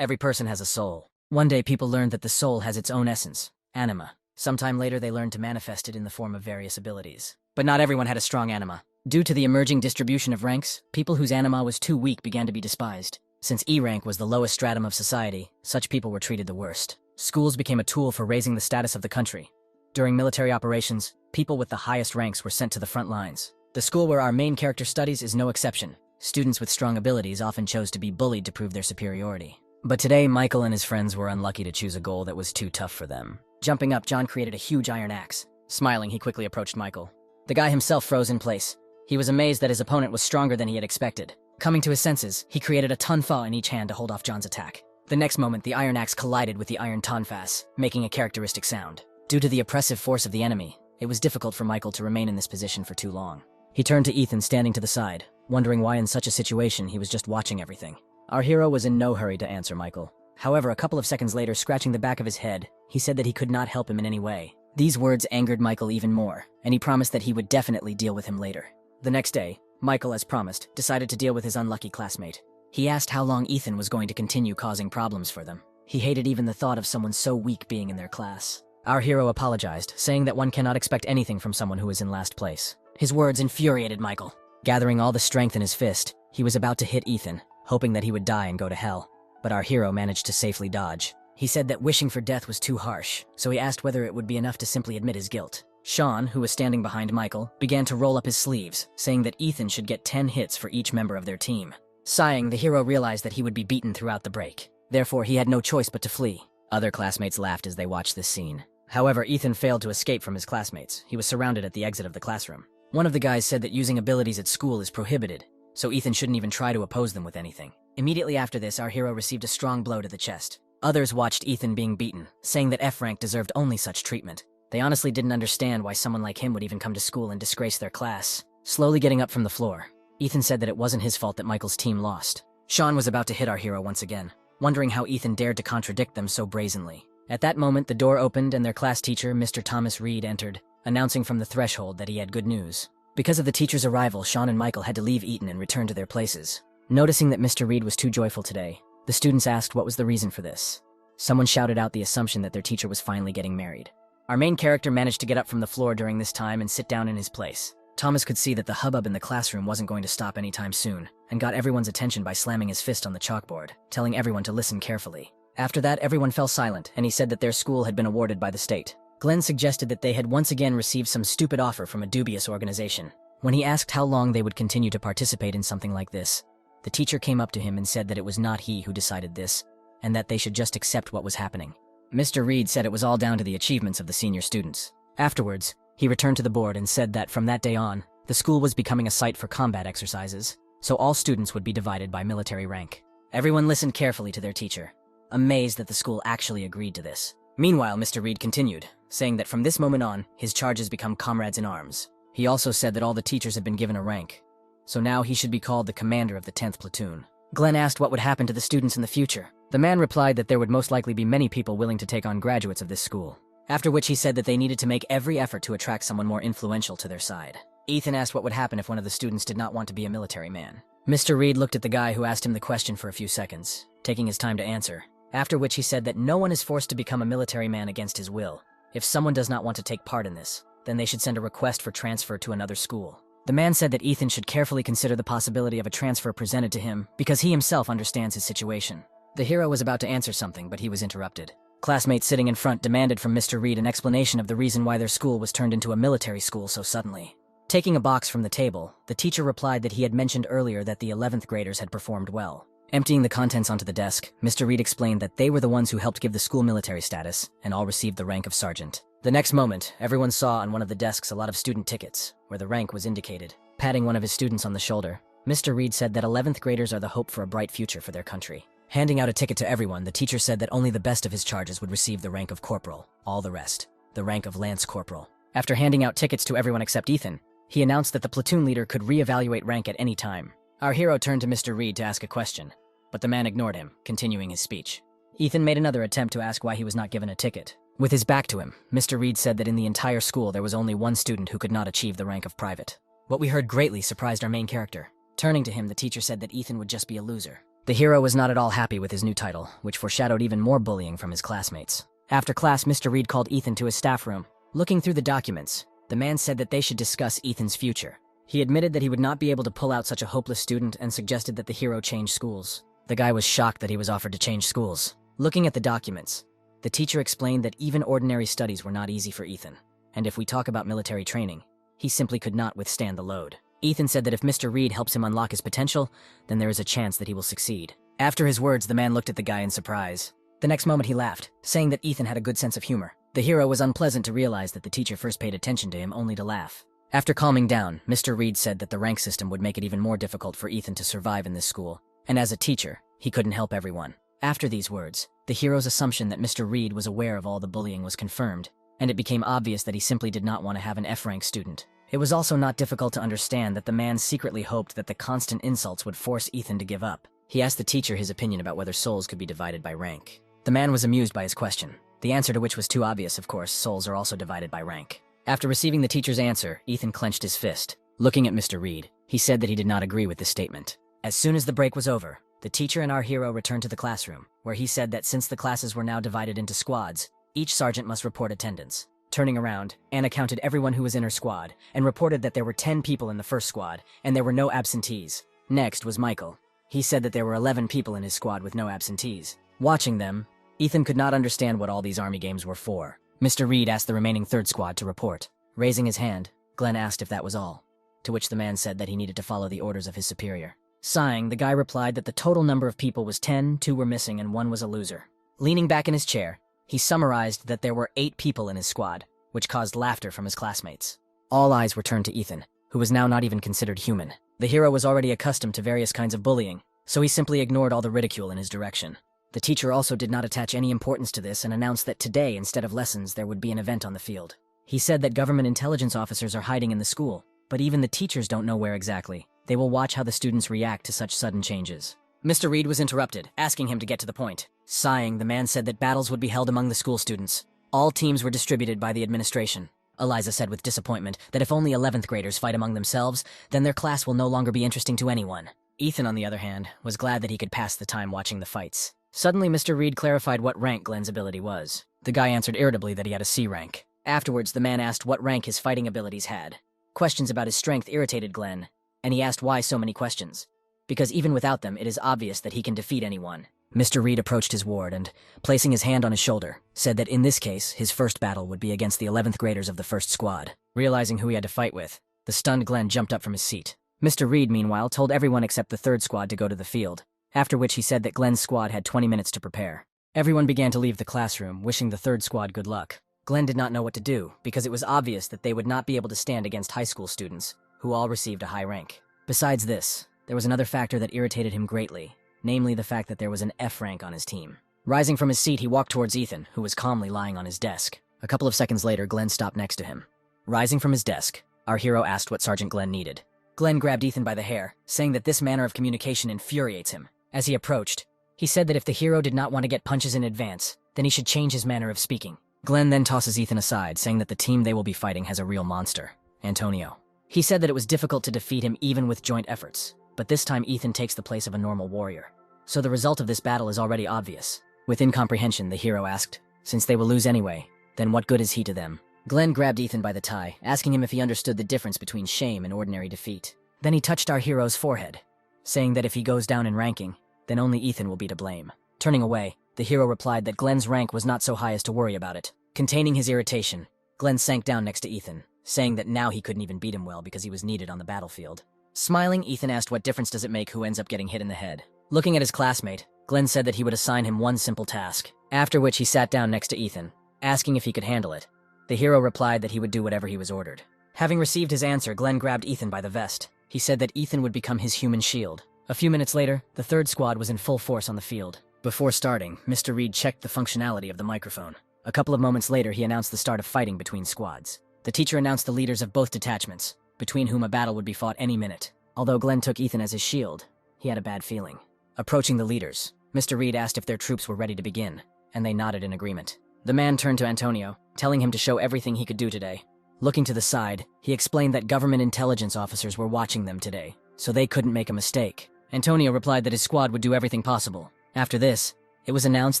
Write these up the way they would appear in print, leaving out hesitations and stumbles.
Every person has a soul. One day people learned that the soul has its own essence, anima. Sometime later they learned to manifest it in the form of various abilities. But not everyone had a strong anima. Due to the emerging distribution of ranks, people whose anima was too weak began to be despised. Since E rank was the lowest stratum of society, such people were treated the worst. Schools became a tool for raising the status of the country. During military operations, people with the highest ranks were sent to the front lines. The school where our main character studies is no exception. Students with strong abilities often chose to be bullied to prove their superiority. But today, Michael and his friends were unlucky to choose a goal that was too tough for them. Jumping up, John created a huge iron axe. Smiling, he quickly approached Michael. The guy himself froze in place. He was amazed that his opponent was stronger than he had expected. Coming to his senses, he created a tonfa in each hand to hold off John's attack. The next moment, the iron axe collided with the iron tonfas, making a characteristic sound. Due to the oppressive force of the enemy, it was difficult for Michael to remain in this position for too long. He turned to Ethan standing to the side, wondering why in such a situation he was just watching everything. Our hero was in no hurry to answer Michael. However, a couple of seconds later, scratching the back of his head, he said that he could not help him in any way. These words angered Michael even more, and he promised that he would definitely deal with him later. The next day, Michael, as promised, decided to deal with his unlucky classmate. He asked how long Ethan was going to continue causing problems for them. He hated even the thought of someone so weak being in their class. Our hero apologized, saying that one cannot expect anything from someone who is in last place. His words infuriated Michael. Gathering all the strength in his fist, he was about to hit Ethan, hoping that he would die and go to hell. But our hero managed to safely dodge. He said that wishing for death was too harsh, so he asked whether it would be enough to simply admit his guilt. Sean, who was standing behind Michael, began to roll up his sleeves, saying that Ethan should get 10 hits for each member of their team. Sighing, the hero realized that he would be beaten throughout the break. Therefore, he had no choice but to flee. Other classmates laughed as they watched this scene. However, Ethan failed to escape from his classmates. He was surrounded at the exit of the classroom. One of the guys said that using abilities at school is prohibited, so Ethan shouldn't even try to oppose them with anything. Immediately after this, our hero received a strong blow to the chest. Others watched Ethan being beaten, saying that F rank deserved only such treatment. They honestly didn't understand why someone like him would even come to school and disgrace their class. Slowly getting up from the floor, Ethan said that it wasn't his fault that Michael's team lost. Sean was about to hit our hero once again, wondering how Ethan dared to contradict them so brazenly. At that moment, the door opened and their class teacher, Mr. Thomas Reed, entered, announcing from the threshold that he had good news. Because of the teacher's arrival, Sean and Michael had to leave Eton and return to their places. Noticing that Mr. Reed was too joyful today, the students asked what was the reason for this. Someone shouted out the assumption that their teacher was finally getting married. Our main character managed to get up from the floor during this time and sit down in his place. Thomas could see that the hubbub in the classroom wasn't going to stop anytime soon, and got everyone's attention by slamming his fist on the chalkboard, telling everyone to listen carefully. After that, everyone fell silent, and he said that their school had been awarded by the state. Glenn suggested that they had once again received some stupid offer from a dubious organization. When he asked how long they would continue to participate in something like this, the teacher came up to him and said that it was not he who decided this, and that they should just accept what was happening. Mr. Reed said it was all down to the achievements of the senior students. Afterwards, he returned to the board and said that from that day on, the school was becoming a site for combat exercises, so all students would be divided by military rank. Everyone listened carefully to their teacher, amazed that the school actually agreed to this. Meanwhile, Mr. Reed continued, saying that from this moment on, his charges become comrades in arms. He also said that all the teachers had been given a rank, so now he should be called the commander of the 10th platoon. Glenn asked what would happen to the students in the future. The man replied that there would most likely be many people willing to take on graduates of this school. After which he said that they needed to make every effort to attract someone more influential to their side. Ethan asked what would happen if one of the students did not want to be a military man. Mr. Reed looked at the guy who asked him the question for a few seconds, taking his time to answer. After which he said that no one is forced to become a military man against his will. If someone does not want to take part in this, then they should send a request for transfer to another school. The man said that Ethan should carefully consider the possibility of a transfer presented to him because he himself understands his situation. The hero was about to answer something, but he was interrupted. Classmates sitting in front demanded from Mr. Reed an explanation of the reason why their school was turned into a military school so suddenly. Taking a box from the table, the teacher replied that he had mentioned earlier that the 11th graders had performed well. Emptying the contents onto the desk, Mr. Reed explained that they were the ones who helped give the school military status, and all received the rank of sergeant. The next moment, everyone saw on one of the desks a lot of student tickets, where the rank was indicated. Patting one of his students on the shoulder, Mr. Reed said that 11th graders are the hope for a bright future for their country. Handing out a ticket to everyone, the teacher said that only the best of his charges would receive the rank of corporal, all the rest, the rank of lance corporal. After handing out tickets to everyone except Ethan, he announced that the platoon leader could re-evaluate rank at any time. Our hero turned to Mr. Reed to ask a question, but the man ignored him, continuing his speech. Ethan made another attempt to ask why he was not given a ticket. With his back to him, Mr. Reed said that in the entire school there was only one student who could not achieve the rank of private. What we heard greatly surprised our main character. Turning to him, the teacher said that Ethan would just be a loser. The hero was not at all happy with his new title, which foreshadowed even more bullying from his classmates. After class, Mr. Reed called Ethan to his staff room. Looking through the documents, the man said that they should discuss Ethan's future. He admitted that he would not be able to pull out such a hopeless student and suggested that the hero change schools. The guy was shocked that he was offered to change schools. Looking at the documents, the teacher explained that even ordinary studies were not easy for Ethan. And if we talk about military training, he simply could not withstand the load. Ethan said that if Mr. Reed helps him unlock his potential, then there is a chance that he will succeed. After his words, the man looked at the guy in surprise. The next moment he laughed, saying that Ethan had a good sense of humor. The hero was unpleasant to realize that the teacher first paid attention to him only to laugh. After calming down, Mr. Reed said that the rank system would make it even more difficult for Ethan to survive in this school, and as a teacher, he couldn't help everyone. After these words, the hero's assumption that Mr. Reed was aware of all the bullying was confirmed, and it became obvious that he simply did not want to have an F-rank student. It was also not difficult to understand that the man secretly hoped that the constant insults would force Ethan to give up. He asked the teacher his opinion about whether souls could be divided by rank. The man was amused by his question, the answer to which was too obvious. Of course, souls are also divided by rank. After receiving the teacher's answer, Ethan clenched his fist. Looking at Mr. Reed, he said that he did not agree with this statement. As soon as the break was over, the teacher and our hero returned to the classroom, where he said that since the classes were now divided into squads, each sergeant must report attendance. Turning around, Anna counted everyone who was in her squad and reported that there were 10 people in the first squad and there were no absentees. Next was Michael. He said that there were 11 people in his squad with no absentees. Watching them, Ethan could not understand what all these army games were for. Mr. Reed asked the remaining third squad to report. Raising his hand, Glenn asked if that was all, to which the man said that he needed to follow the orders of his superior. Sighing, the guy replied that the total number of people was 10, 2 were missing, and 1 was a loser. Leaning back in his chair, he summarized that there were 8 people in his squad, which caused laughter from his classmates. All eyes were turned to Ethan, who was now not even considered human. The hero was already accustomed to various kinds of bullying, so he simply ignored all the ridicule in his direction. The teacher also did not attach any importance to this and announced that today, instead of lessons, there would be an event on the field. He said that government intelligence officers are hiding in the school, but even the teachers don't know where exactly. They will watch how the students react to such sudden changes. Mr. Reed was interrupted, asking him to get to the point. Sighing, the man said that battles would be held among the school students. All teams were distributed by the administration. Eliza said with disappointment that if only 11th graders fight among themselves, then their class will no longer be interesting to anyone. Ethan, on the other hand, was glad that he could pass the time watching the fights. Suddenly, Mr. Reed clarified what rank Glenn's ability was. The guy answered irritably that he had a C rank. Afterwards, the man asked what rank his fighting abilities had. Questions about his strength irritated Glenn, and he asked why so many questions. Because even without them, it is obvious that he can defeat anyone. Mr. Reed approached his ward and, placing his hand on his shoulder, said that in this case, his first battle would be against the 11th graders of the first squad. Realizing who he had to fight with, the stunned Glenn jumped up from his seat. Mr. Reed, meanwhile, told everyone except the third squad to go to the field, after which he said that Glenn's squad had 20 minutes to prepare. Everyone began to leave the classroom, wishing the third squad good luck. Glenn did not know what to do, because it was obvious that they would not be able to stand against high school students, who all received a high rank. Besides this, there was another factor that irritated him greatly, namely the fact that there was an F rank on his team. Rising from his seat, he walked towards Ethan, who was calmly lying on his desk. A couple of seconds later, Glenn stopped next to him. Rising from his desk, our hero asked what Sergeant Glenn needed. Glenn grabbed Ethan by the hair, saying that this manner of communication infuriates him. As he approached, he said that if the hero did not want to get punches in advance, then he should change his manner of speaking. Glenn then tosses Ethan aside, saying that the team they will be fighting has a real monster, Antonio. He said that it was difficult to defeat him even with joint efforts, but this time Ethan takes the place of a normal warrior. So the result of this battle is already obvious. With incomprehension, the hero asked, since they will lose anyway, then what good is he to them? Glenn grabbed Ethan by the tie, asking him if he understood the difference between shame and ordinary defeat. Then he touched our hero's forehead, saying that if he goes down in ranking, then only Ethan will be to blame. Turning away, the hero replied that Glenn's rank was not so high as to worry about it. Containing his irritation, Glenn sank down next to Ethan, saying that now he couldn't even beat him well because he was needed on the battlefield. Smiling, Ethan asked what difference does it make who ends up getting hit in the head. Looking at his classmate, Glenn said that he would assign him one simple task, after which he sat down next to Ethan, asking if he could handle it. The hero replied that he would do whatever he was ordered. Having received his answer, Glenn grabbed Ethan by the vest. He said that Ethan would become his human shield. A few minutes later, the third squad was in full force on the field. Before starting, Mr. Reed checked the functionality of the microphone. A couple of moments later, he announced the start of fighting between squads. The teacher announced the leaders of both detachments, between whom a battle would be fought any minute. Although Glenn took Ethan as his shield, he had a bad feeling. Approaching the leaders, Mr. Reed asked if their troops were ready to begin, and they nodded in agreement. The man turned to Antonio, telling him to show everything he could do today. Looking to the side, he explained that government intelligence officers were watching them today, so they couldn't make a mistake, Antonio replied that his squad would do everything possible. After this, it was announced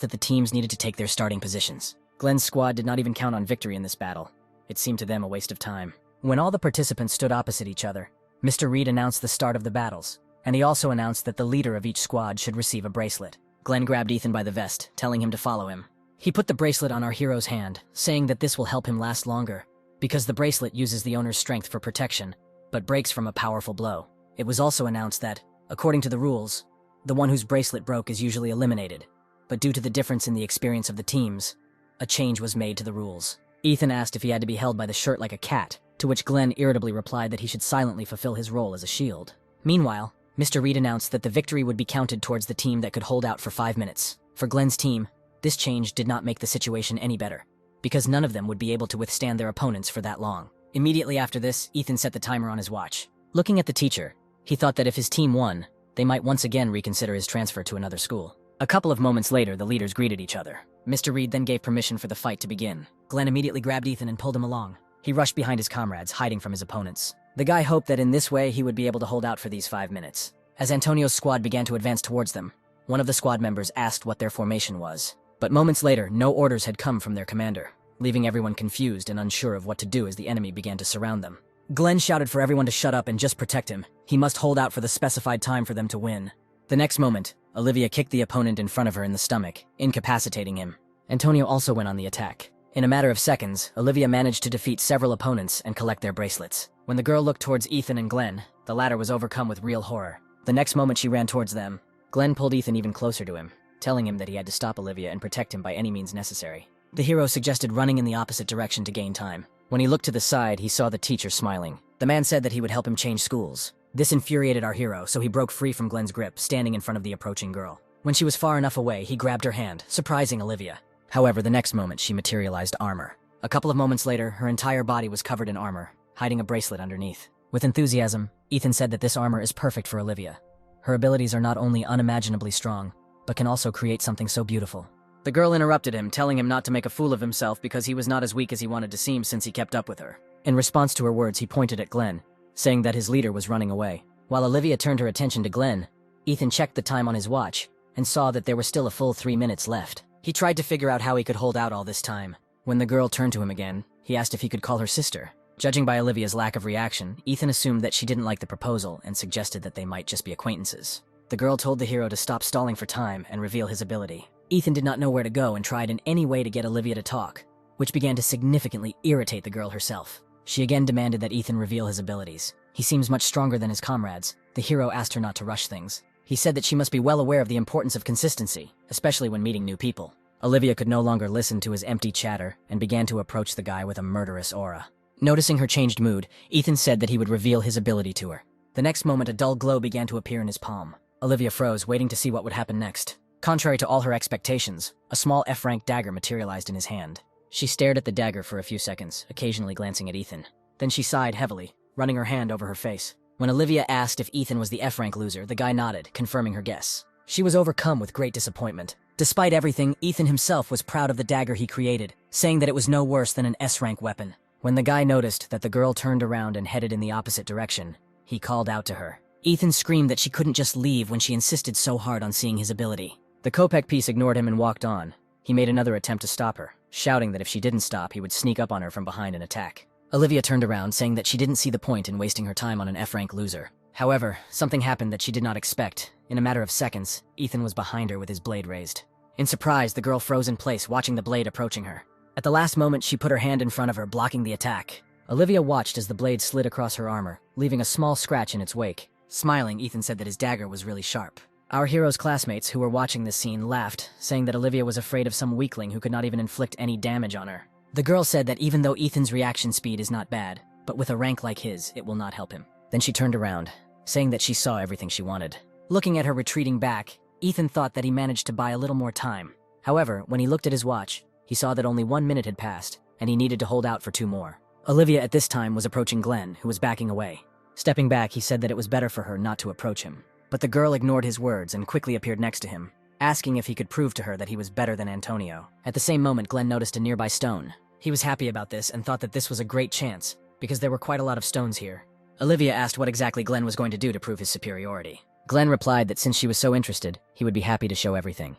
that the teams needed to take their starting positions. Glenn's squad did not even count on victory in this battle. It seemed to them a waste of time. When all the participants stood opposite each other, Mr. Reed announced the start of the battles, and he also announced that the leader of each squad should receive a bracelet. Glenn grabbed Ethan by the vest, telling him to follow him. He put the bracelet on our hero's hand, saying that this will help him last longer, because the bracelet uses the owner's strength for protection, but breaks from a powerful blow. It was also announced that, according to the rules, the one whose bracelet broke is usually eliminated, but due to the difference in the experience of the teams, a change was made to the rules. Ethan asked if he had to be held by the shirt like a cat, to which Glenn irritably replied that he should silently fulfill his role as a shield. Meanwhile, Mr. Reed announced that the victory would be counted towards the team that could hold out for 5 minutes. For Glenn's team, this change did not make the situation any better, because none of them would be able to withstand their opponents for that long. Immediately after this, Ethan set the timer on his watch. Looking at the teacher, he thought that if his team won, they might once again reconsider his transfer to another school. A couple of moments later, the leaders greeted each other. Mr. Reed then gave permission for the fight to begin. Glenn immediately grabbed Ethan and pulled him along. He rushed behind his comrades, hiding from his opponents. The guy hoped that in this way he would be able to hold out for these 5 minutes. As Antonio's squad began to advance towards them, one of the squad members asked what their formation was. But moments later, no orders had come from their commander, leaving everyone confused and unsure of what to do as the enemy began to surround them. Glenn shouted for everyone to shut up and just protect him. He must hold out for the specified time for them to win. The next moment, Olivia kicked the opponent in front of her in the stomach, incapacitating him. Antonio also went on the attack. In a matter of seconds, Olivia managed to defeat several opponents and collect their bracelets. When the girl looked towards Ethan and Glenn, the latter was overcome with real horror. The next moment she ran towards them. Glenn pulled Ethan even closer to him, telling him that he had to stop Olivia and protect him by any means necessary. The hero suggested running in the opposite direction to gain time. When he looked to the side, he saw the teacher smiling. The man said that he would help him change schools. This infuriated our hero, so he broke free from Glenn's grip, standing in front of the approaching girl. When she was far enough away, he grabbed her hand, surprising Olivia. However, the next moment, she materialized armor. A couple of moments later, her entire body was covered in armor, hiding a bracelet underneath. With enthusiasm, Ethan said that this armor is perfect for Olivia. Her abilities are not only unimaginably strong, but can also create something so beautiful. The girl interrupted him, telling him not to make a fool of himself because he was not as weak as he wanted to seem since he kept up with her. In response to her words, he pointed at Glenn, saying that his leader was running away. While Olivia turned her attention to Glenn, Ethan checked the time on his watch and saw that there were still a full 3 minutes left. He tried to figure out how he could hold out all this time. When the girl turned to him again, he asked if he could call her sister. Judging by Olivia's lack of reaction, Ethan assumed that she didn't like the proposal and suggested that they might just be acquaintances. The girl told the hero to stop stalling for time and reveal his ability. Ethan did not know where to go and tried in any way to get Olivia to talk, which began to significantly irritate the girl herself. She again demanded that Ethan reveal his abilities. He seems much stronger than his comrades. The hero asked her not to rush things. He said that she must be well aware of the importance of consistency, especially when meeting new people. Olivia could no longer listen to his empty chatter and began to approach the guy with a murderous aura. Noticing her changed mood, Ethan said that he would reveal his ability to her. The next moment, a dull glow began to appear in his palm. Olivia froze, waiting to see what would happen next. Contrary to all her expectations, a small F-rank dagger materialized in his hand. She stared at the dagger for a few seconds, occasionally glancing at Ethan. Then she sighed heavily, running her hand over her face. When Olivia asked if Ethan was the F-rank loser, the guy nodded, confirming her guess. She was overcome with great disappointment. Despite everything, Ethan himself was proud of the dagger he created, saying that it was no worse than an S-rank weapon. When the guy noticed that the girl turned around and headed in the opposite direction, he called out to her. Ethan screamed that she couldn't just leave when she insisted so hard on seeing his ability. The Kopeck piece ignored him and walked on. He made another attempt to stop her, shouting that if she didn't stop, he would sneak up on her from behind and attack. Olivia turned around, saying that she didn't see the point in wasting her time on an F-rank loser. However, something happened that she did not expect. In a matter of seconds, Ethan was behind her with his blade raised. In surprise, the girl froze in place, watching the blade approaching her. At the last moment, she put her hand in front of her, blocking the attack. Olivia watched as the blade slid across her armor, leaving a small scratch in its wake. Smiling, Ethan said that his dagger was really sharp. Our hero's classmates who were watching this scene laughed, saying that Olivia was afraid of some weakling who could not even inflict any damage on her. The girl said that even though Ethan's reaction speed is not bad, but with a rank like his, it will not help him. Then she turned around, saying that she saw everything she wanted. Looking at her retreating back, Ethan thought that he managed to buy a little more time. However, when he looked at his watch, he saw that only 1 minute had passed, and he needed to hold out for 2 more. Olivia at this time was approaching Glenn, who was backing away. Stepping back, he said that it was better for her not to approach him. But the girl ignored his words and quickly appeared next to him, asking if he could prove to her that he was better than Antonio. At the same moment, Glenn noticed a nearby stone. He was happy about this and thought that this was a great chance, because there were quite a lot of stones here. Olivia asked what exactly Glenn was going to do to prove his superiority. Glenn replied that since she was so interested, he would be happy to show everything.